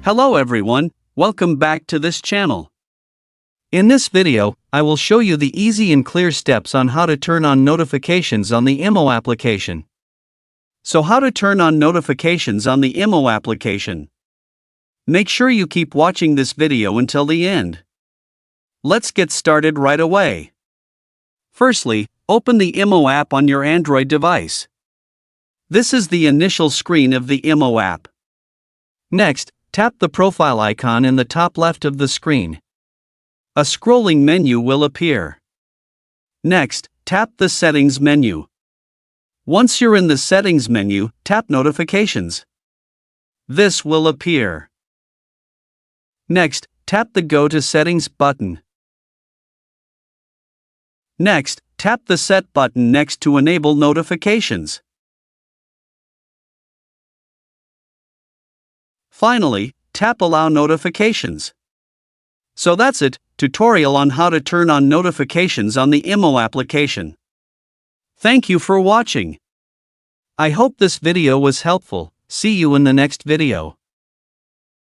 Hello everyone, welcome back to this channel. In this video, I will show you the easy and clear steps on how to turn on notifications on the IMO application. So how to turn on notifications on the IMO application? Make sure you keep watching this video until the end. Let's get started right away. Firstly, open the IMO app on your Android device. This is the initial screen of the IMO app. Next, tap the profile icon in the top left of the screen. A scrolling menu will appear. Next, tap the Settings menu. Once you're in the Settings menu, tap Notifications. This will appear. Next, tap the Go to Settings button. Next, tap the Set button next to enable notifications. Finally, tap Allow Notifications. So that's it, tutorial on how to turn on notifications on the IMO application. Thank you for watching. I hope this video was helpful. See you in the next video.